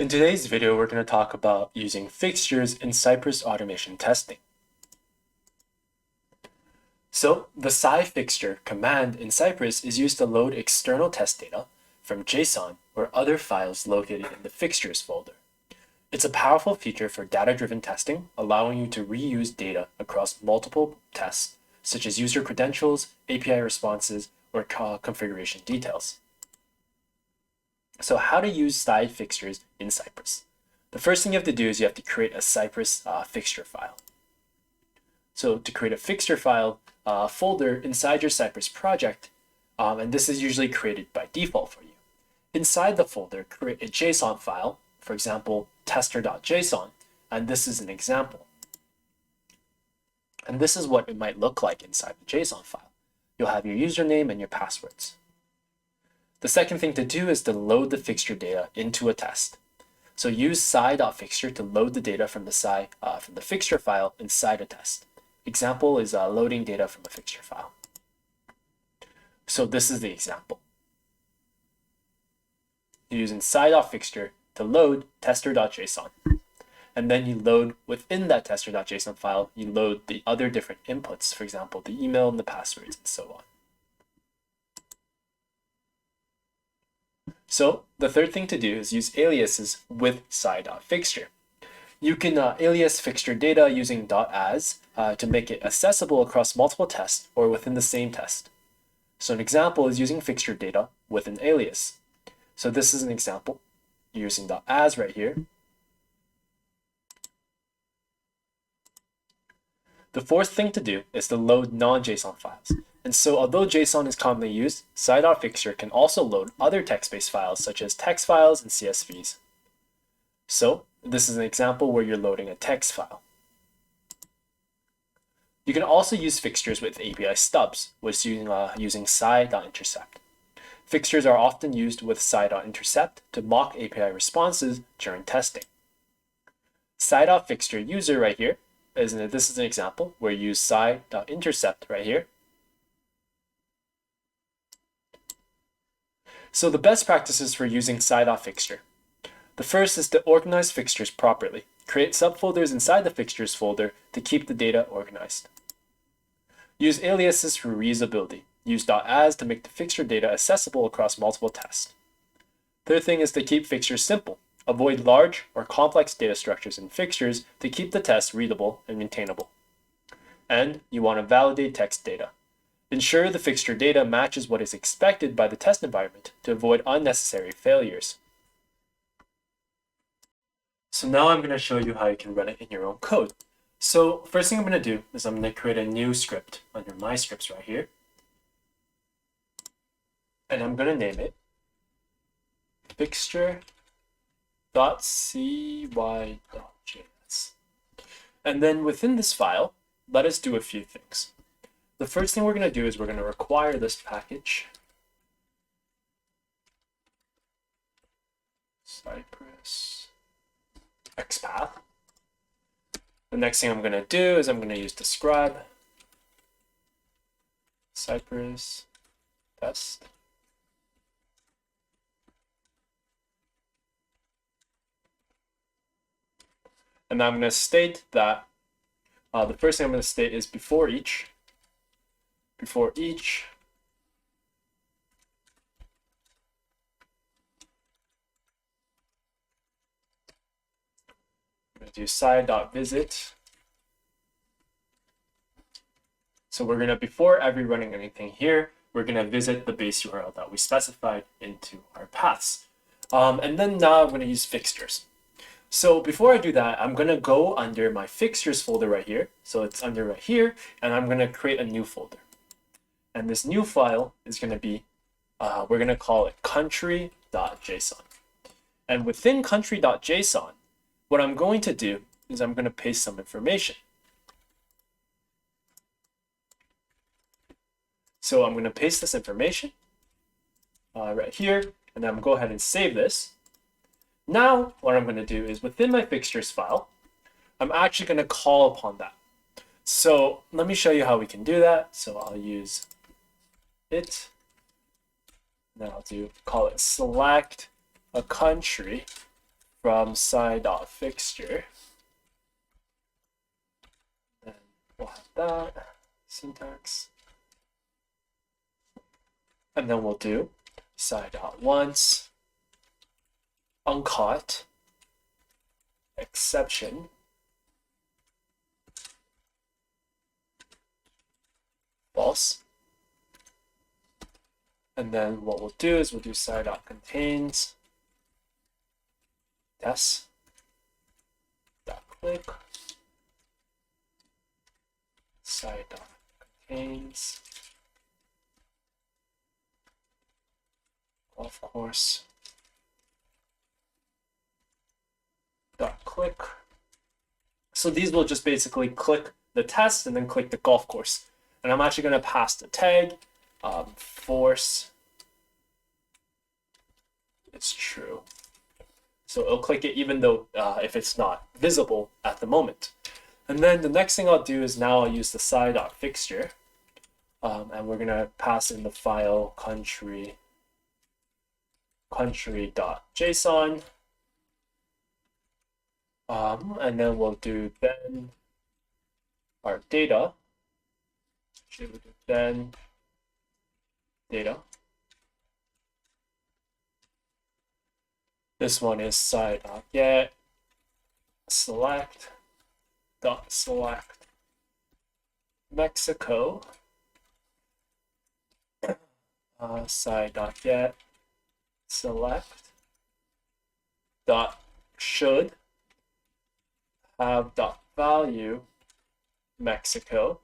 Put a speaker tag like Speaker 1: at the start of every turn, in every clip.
Speaker 1: In today's video, we're going to talk about using fixtures in Cypress automation testing. So the cy.fixture command in Cypress is used to load external test data from JSON or other files located in the fixtures folder. It's a powerful feature for data-driven testing, allowing you to reuse data across multiple tests, such as user credentials, API responses, or configuration details. So how to use cy.fixtures in Cypress. The first thing you have to do is you have to create a Cypress fixture file. So to create a fixture file folder inside your Cypress project, and this is usually created by default for you. Inside the folder, create a JSON file, for example, tester.json, and this is an example. And this is what it might look like inside the JSON file. You'll have your username and your passwords. The second thing to do is to load the fixture data into a test. So use cy.fixture to load the data from the fixture file inside a test. Example is loading data from a fixture file. So this is the example. You're using cy.fixture to load tester.json. And then you load within that tester.json file, you load the other different inputs, for example, the email and the passwords and so on. So the third thing to do is use aliases with cy.fixture. You can alias fixture data using .as to make it accessible across multiple tests or within the same test. So an example is using fixture data with an alias. So this is an example using .as right here. The fourth thing to do is to load non-JSON files. And so although JSON is commonly used, cy.fixture can also load other text-based files such as text files and CSVs. So this is an example where you're loading a text file. You can also use fixtures with API stubs, which using cy.intercept. Fixtures are often used with cy.intercept to mock API responses during testing. Cy.fixture user right here, this is an example where you use cy.intercept right here. So the best practices for using cy.fixture. The first is to organize fixtures properly. Create subfolders inside the fixtures folder to keep the data organized. Use aliases for reusability. Use .as to make the fixture data accessible across multiple tests. Third thing is to keep fixtures simple. Avoid large or complex data structures in fixtures to keep the tests readable and maintainable. And you want to validate text data. Ensure the fixture data matches what is expected by the test environment to avoid unnecessary failures. So now I'm going to show you how you can run it in your own code. So first thing I'm going to do is I'm going to create a new script under my scripts right here. And I'm going to name it fixture.cy.js. And then within this file, let us do a few things. The first thing we're going to do is we're going to require this package, Cypress XPath. The next thing I'm going to do is I'm going to use describe Cypress test. And I'm going to state that the first thing I'm going to state is before each, I'm going to do cy.visit. So we're going to, before every running anything here, we're going to visit the base URL that we specified into our paths. And then now I'm going to use fixtures. So before I do that, I'm going to go under my fixtures folder right here. So it's under right here, and I'm going to create a new folder. And this new file is going to be, we're going to call it country.json. And within country.json, what I'm going to do is I'm going to paste some information. So I'm going to paste this information right here, and I'm going to go ahead and save this. Now, what I'm going to do is within my fixtures file, I'm actually going to call upon that. So let me show you how we can do that. So I'll use it. Then I'll call it select a country from cy.fixture. Then we'll have that syntax. And then we'll do cy.once uncaught exception false. And then what we'll do is we'll do cy.contains test.click cy.contains of course .click. So these will just basically click the test and then click the golf course. And I'm actually going to pass the tag force it's true. So it'll click it even though if it's not visible at the moment. And then the next thing I'll do is now I'll use the cy.fixture and we're going to pass in the file country.json. And then we'll do then our data. Actually, we'll do then data. This one is cy.get select Mexico. Cy.get select should have value Mexico.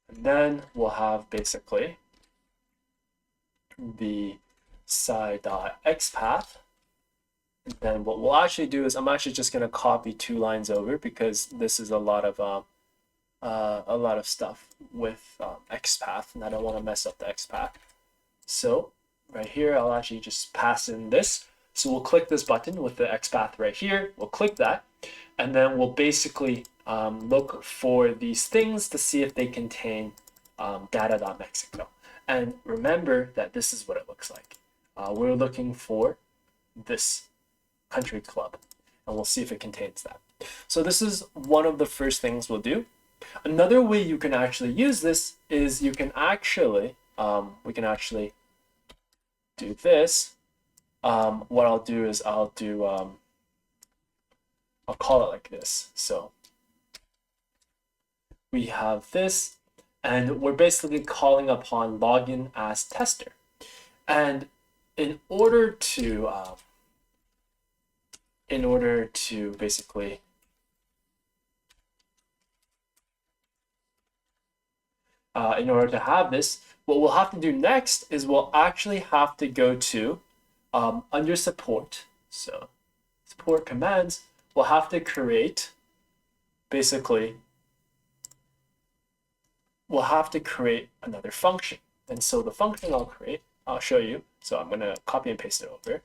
Speaker 1: And then we'll have basically the cy.xpath. And then what we'll actually do is I'm actually just going to copy 2 lines over because this is a lot of stuff with xpath, and I don't want to mess up the xpath. So right here, I'll actually just pass in this. So we'll click this button with the xpath right here. We'll click that, and then we'll basically look for these things to see if they contain data.mexico. And remember that this is what it looks like. We're looking for this country club, and we'll see if it contains that. So this is one of the first things we'll do. Another way you can actually use this is you can actually, we can actually do this. What I'll do is I'll call it like this. So we have this, and we're basically calling upon login as tester. And in order to basically in order to have this, what we'll have to do next is we'll actually have to go to under support. So support commands, we'll have to create basically, we'll have to create another function. And so the function I'll show you. So I'm going to copy and paste it over.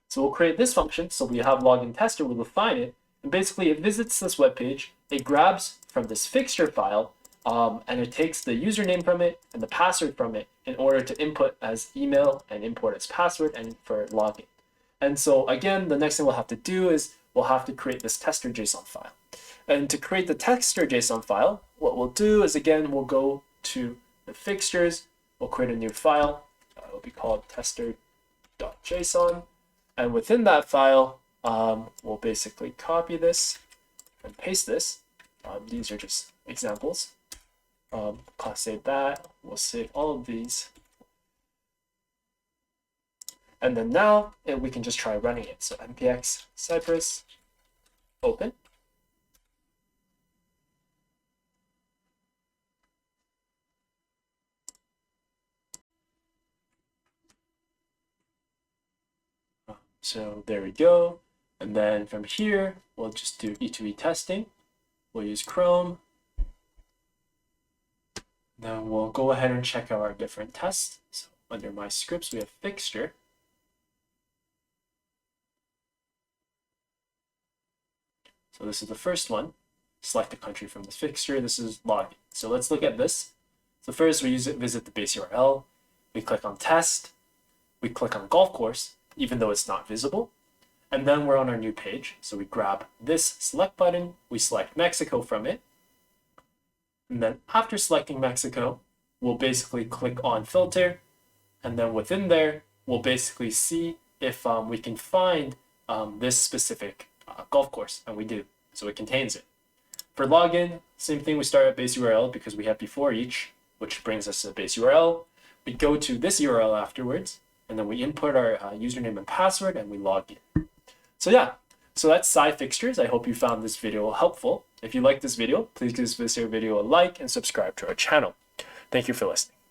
Speaker 1: So we'll create this function. So we have login tester, we'll define it. And basically it visits this web page, it grabs from this fixture file, and it takes the username from it and the password from it in order to input as email and import as password and for login. And so again, the next thing we'll have to do is we'll have to create this tester JSON file. And to create the tester JSON file, what we'll do is again, we'll go to the fixtures, we'll create a new file. It will be called tester.json. And within that file, we'll basically copy this and paste this. These are just examples. Save that. We'll save all of these. And then now we can just try running it. So npx Cypress open. So there we go. And then from here, we'll just do E2E testing. We'll use Chrome. Then we'll go ahead and check out our different tests. So under my scripts, we have fixture. So this is the first one. Select a country from the fixture. This is login. So let's look at this. So first we visit the base URL. we click on test, we click on golf course, even though it's not visible, and then we're on our new page. So we grab this select button, we select Mexico from it, and then after selecting Mexico, we'll basically click on filter, and then within there, we'll basically see if we can find this specific golf course, and we do, so it contains it. For login, same thing, we start at base URL because we have before each, which brings us to the base URL. We go to this URL afterwards, and then we input our username and password, and we log in. So yeah, so that's cy.fixtures. I hope you found this video helpful. If you like this video, please give this video a like and subscribe to our channel. Thank you for listening.